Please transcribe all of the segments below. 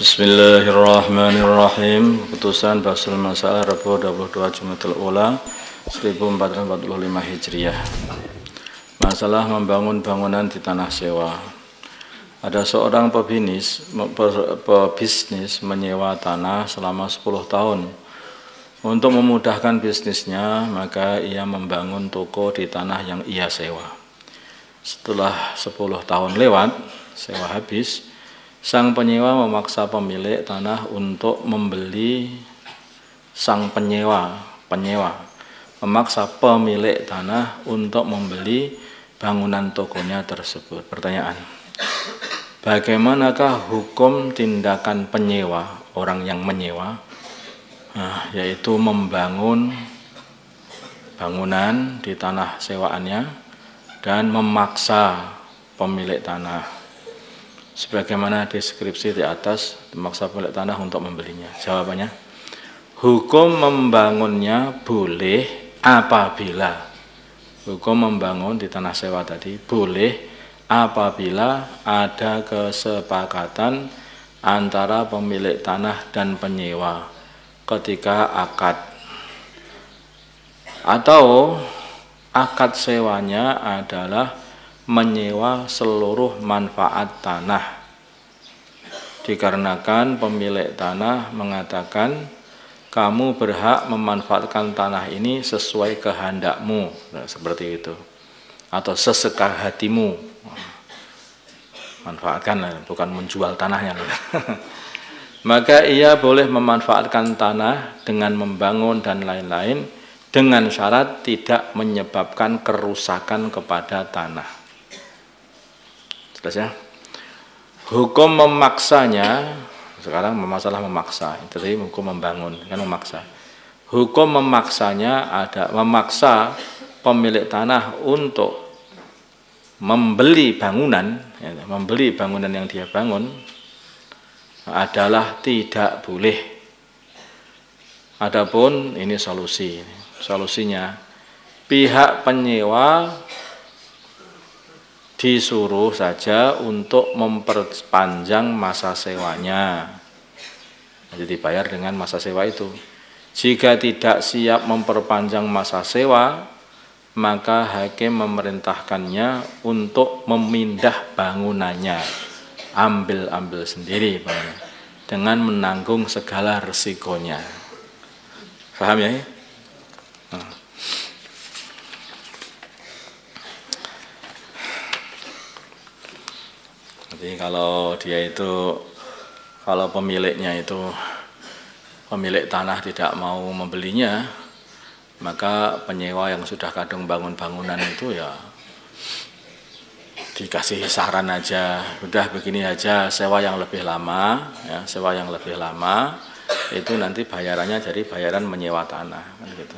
Bismillahirrahmanirrahim. Keputusan Basul Masalah Rabu 22 Jumadil Ula 1445 Hijriah. Masalah membangun bangunan di tanah sewa. Ada seorang pebisnis menyewa tanah selama 10 tahun. Untuk memudahkan bisnisnya, maka ia membangun toko di tanah yang ia sewa. Setelah 10 tahun lewat, sewa habis, sang penyewa memaksa pemilik tanah untuk membeli memaksa pemilik tanah untuk membeli bangunan tokonya tersebut. Pertanyaan: bagaimanakah hukum tindakan penyewa, orang yang menyewa? Yaitu membangun bangunan di tanah sewaannya dan memaksa pemilik tanah. Sebagaimana deskripsi di atas, memaksa pemilik tanah untuk membelinya. Jawabannya, hukum membangunnya boleh apabila, hukum membangun di tanah sewa tadi boleh apabila ada kesepakatan antara pemilik tanah dan penyewa ketika akad, atau akad sewanya adalah menyewa seluruh manfaat tanah, dikarenakan pemilik tanah mengatakan kamu berhak memanfaatkan tanah ini sesuai kehendakmu, seperti itu, atau sesekar hatimu. Manfaatkan, bukan menjual tanahnya. Maka ia boleh memanfaatkan tanah dengan membangun dan lain-lain, dengan syarat tidak menyebabkan kerusakan kepada tanah. Jelas ya? Hukum memaksanya, sekarang masalah memaksa, tadi hukum membangun, kan memaksa. Hukum memaksanya ada memaksa pemilik tanah untuk membeli bangunan, membeli bangunan yang dia bangun adalah tidak boleh. Adapun ini solusinya pihak penyewa disuruh saja untuk memperpanjang masa sewanya, jadi dibayar dengan masa sewa itu. Jika tidak siap memperpanjang masa sewa, maka hakim memerintahkannya untuk memindah bangunannya, ambil sendiri dengan menanggung segala resikonya. Paham ya? Jadi kalau dia itu, kalau pemiliknya itu, pemilik tanah tidak mau membelinya, maka penyewa yang sudah kadung bangun bangunan itu ya dikasih saran aja, udah begini aja, sewa yang lebih lama, ya, sewa yang lebih lama itu nanti bayarannya jadi bayaran menyewa tanah, kan gitu.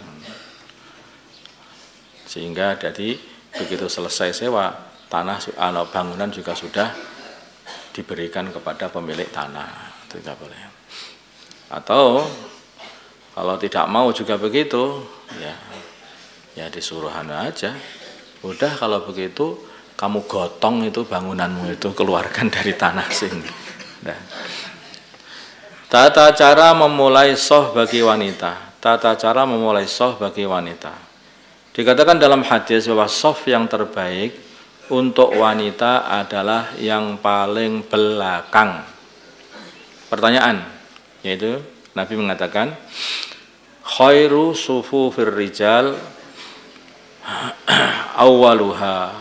Sehingga jadi begitu selesai sewa, tanah bangunan juga sudah diberikan kepada pemilik tanah, itu tidak boleh. Atau kalau tidak mau juga begitu, ya disuruh aja. Udah kalau begitu kamu gotong itu bangunanmu itu, keluarkan dari tanah sini. Nah. Tata cara memulai soh bagi wanita. Tata cara memulai soh bagi wanita. Dikatakan dalam hadis bahwa sof yang terbaik untuk wanita adalah yang paling belakang. Pertanyaan, yaitu Nabi mengatakan khairu sufufir rijal awwaluha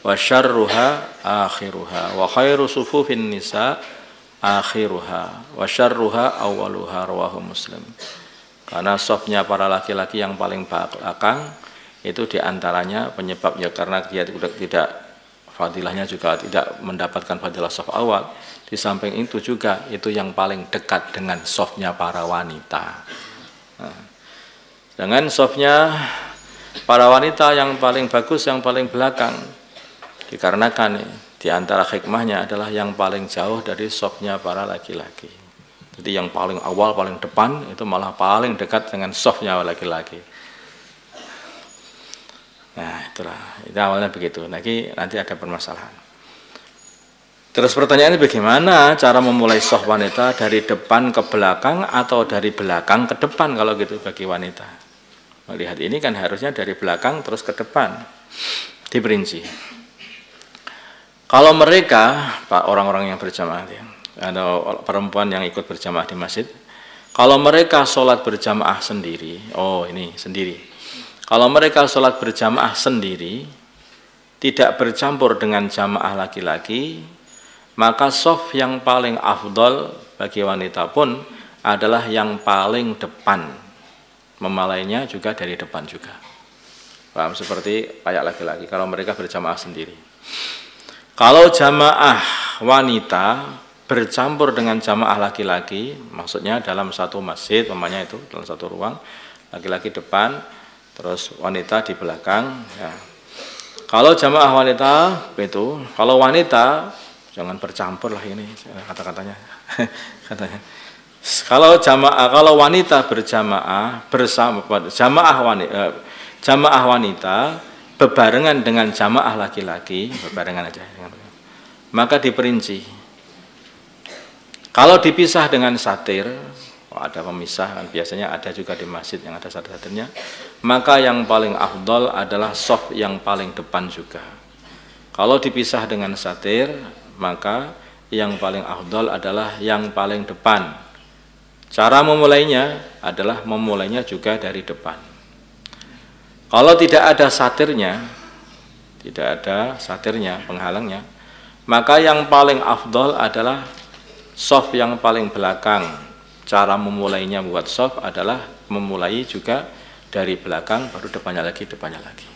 wa syarruha akhiruha wa khairu sufufin nisa akhiruha wa syarruha awwaluha, rawahu Muslim. Karena safnya para laki-laki yang paling belakang itu diantaranya penyebabnya karena dia tidak fadilahnya juga tidak mendapatkan fadilah saf awal. Di samping itu juga itu yang paling dekat dengan safnya para wanita. Dengan safnya para wanita yang paling bagus, yang paling belakang, dikarenakan di antara hikmahnya adalah yang paling jauh dari safnya para laki-laki. Jadi yang paling awal, paling depan itu malah paling dekat dengan safnya laki-laki. Nah itulah, itu awalnya begitu. Nanti ada permasalahan. Terus pertanyaannya bagaimana cara memulai soft wanita, dari depan ke belakang atau dari belakang ke depan kalau gitu bagi wanita? Melihat ini kan harusnya dari belakang terus ke depan. Diperinci. Kalau mereka, orang-orang yang berjamaah atau perempuan yang ikut berjamaah di masjid, kalau mereka sholat berjamaah sendiri, ini sendiri. Kalau mereka sholat berjamaah sendiri, tidak bercampur dengan jamaah laki-laki, maka shaf yang paling afdol bagi wanita pun adalah yang paling depan. Memalainya juga dari depan juga. Paham? Seperti kayak laki-laki kalau mereka berjamaah sendiri. Kalau jamaah wanita bercampur dengan jamaah laki-laki, maksudnya dalam satu masjid, umpamanya itu dalam satu ruang, laki-laki depan, terus wanita di belakang. Ya. Kalau jamaah wanita itu, kalau wanita jangan bercampur lah ini kata-katanya. Katanya. Kalau wanita berjamaah bersama jamaah wanita bebarengan dengan jamaah laki-laki, bebarengan aja, maka diperinci. Kalau dipisah dengan satir, ada pemisah kan biasanya ada juga di masjid yang ada satir-satirnya, maka yang paling afdol adalah shaf yang paling depan juga. Kalau dipisah dengan satir, maka yang paling afdol adalah yang paling depan. Cara memulainya adalah memulainya juga dari depan. Kalau tidak ada satirnya, penghalangnya, maka yang paling afdol adalah shaf yang paling belakang. Cara memulainya buat shaf adalah memulai juga dari belakang, baru depannya lagi.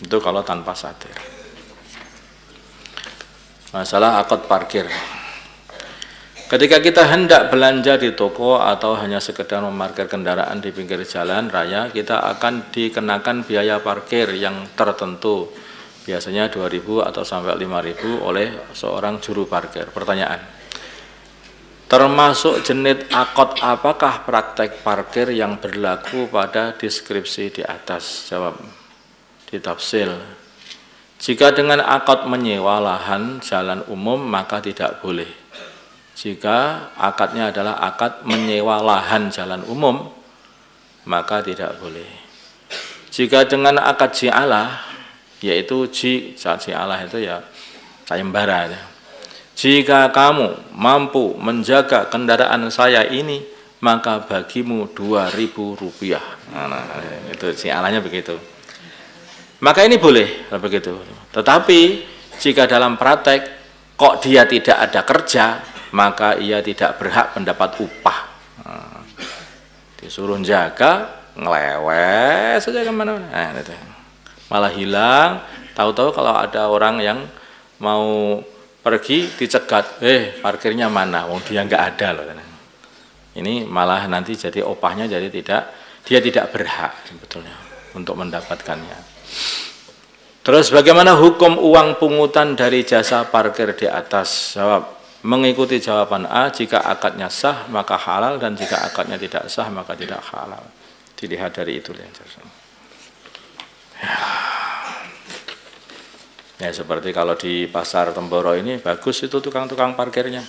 Itu kalau tanpa satir. Masalah akad parkir. Ketika kita hendak belanja di toko atau hanya sekedar memarkir kendaraan di pinggir jalan raya, kita akan dikenakan biaya parkir yang tertentu. Biasanya 2.000 atau sampai 5.000 oleh seorang juru parkir. Pertanyaan, termasuk jenis akad apakah praktek parkir yang berlaku pada deskripsi di atas? Jawab, ditafsil. Jika dengan akad menyewa lahan jalan umum maka tidak boleh. Jika akadnya adalah akad menyewa lahan jalan umum, maka tidak boleh. Jika dengan akad ji'alah, yaitu ji'alah itu ya sayembara. Jika kamu mampu menjaga kendaraan saya ini, maka bagimu 2.000 rupiah. Nah, itu ji'alahnya begitu. Maka ini boleh begitu. Tetapi jika dalam praktek kok dia tidak ada kerja, maka ia tidak berhak mendapat upah. Disuruh jaga, ngelewes saja kemana-mana. Malah hilang. Tahu-tahu kalau ada orang yang mau pergi dicegat, parkirnya mana? Wong dia nggak ada loh. Ini malah nanti jadi upahnya jadi dia tidak berhak sebetulnya untuk mendapatkannya. Terus bagaimana hukum uang pungutan dari jasa parkir di atas? Jawab, mengikuti jawaban A, jika akadnya sah maka halal, dan jika akadnya tidak sah maka tidak halal. Dilihat dari itu. Ya seperti kalau di pasar Temboro ini bagus itu tukang-tukang parkirnya.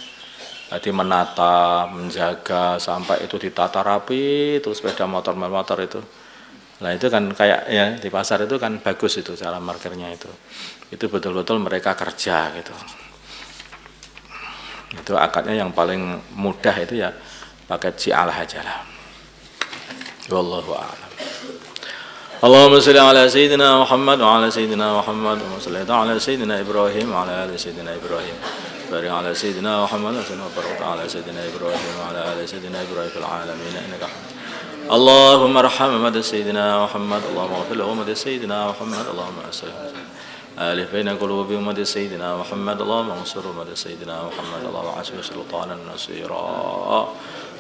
Jadi menata, menjaga sampai itu ditata rapi, itu sepeda motor itu. Nah itu kan kayak ya di pasar itu kan bagus itu cara parkirnya itu. Itu betul-betul mereka kerja gitu. Itu akadnya yang paling mudah itu ya pakai ji'alah aja lah. Wallahu a'lam. Allahumma shalli ala sayyidina Muhammad wa ala sayyidina Muhammad wa salli ala sayyidina Ibrahim wa ala ali sayyidina Ibrahim. Barik ala sayyidina Muhammad wa salli ala sayyidina Ibrahim wa ala ali sayyidina Ibrahim fil alamin innaka Hamid. Allahumma arham Muhammad sayyidina Muhammad, Allahumma ighfir lahu Muhammad sayyidina Muhammad, Allahumma aslih alif baina qulubi Muhammad sayyidina Muhammad, Allahumma ansur Muhammad sayyidina Muhammad, Allahumma asbih sultanan nasira.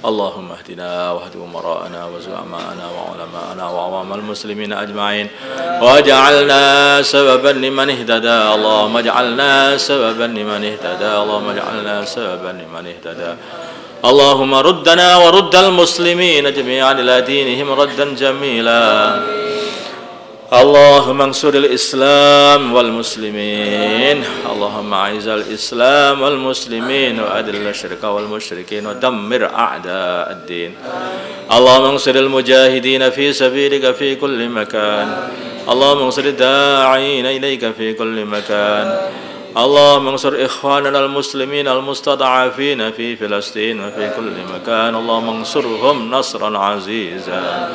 Allahumma ihdina wa hdi umara'ana wa zu'ama'ana wa ulama'ana wa awamal muslimin ajma'in waj'alna sababan liman ihtada. Allahumma ij'alna sababan liman ihtada. Allahumma ij'alna sababan liman ihtada. Allahumma ruddana wa ruddal muslimin jami'an ila dinihim raddan jamila. اللهم انصر الإسلام والمسلمين اللهم أعز الإسلام والمسلمين وأذل الشرك والمشركين ودمر أعداء الدين اللهم انصر المجاهدين في سبيلك في كل مكان اللهم انصر الداعين إليك في كل مكان اللهم انصر إخواننا المسلمين المستضعفين في فلسطين وفي كل مكان اللهم انصرهم نصرا عزيزا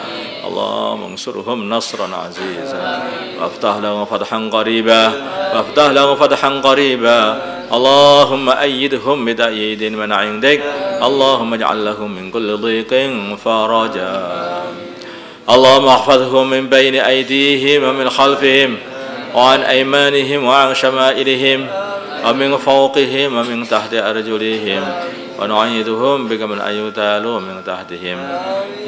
اللهم انصرهم نصرا عزيزا وافتح لهم فتحا قريبا وافتح لهم فتحا قريبا اللهم أيدهم بتأييد من عندك اللهم اجعل لهم من كل ضيق فرجا اللهم احفظهم من بين أيديهم ومن خلفهم وعن أيمانهم وعن شمائلهم ومن فوقهم ومن تحت أرجلهم ونعيدهم بك من أن يغتالوا من تحتهم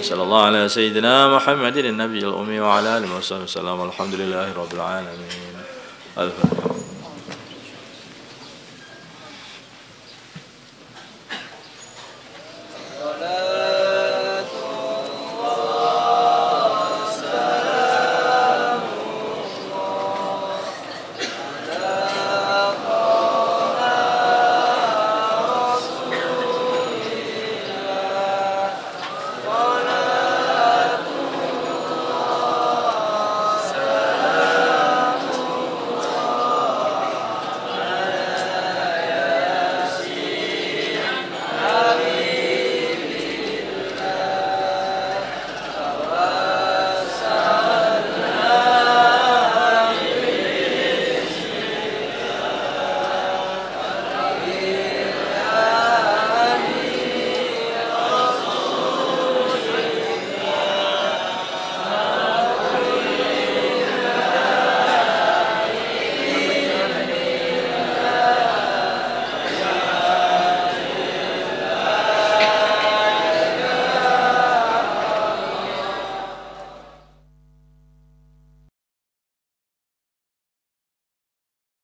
صلى الله على سيدنا محمد النبي الأمي وعلى آله وصحبه وسلم والحمد لله رب العالمين.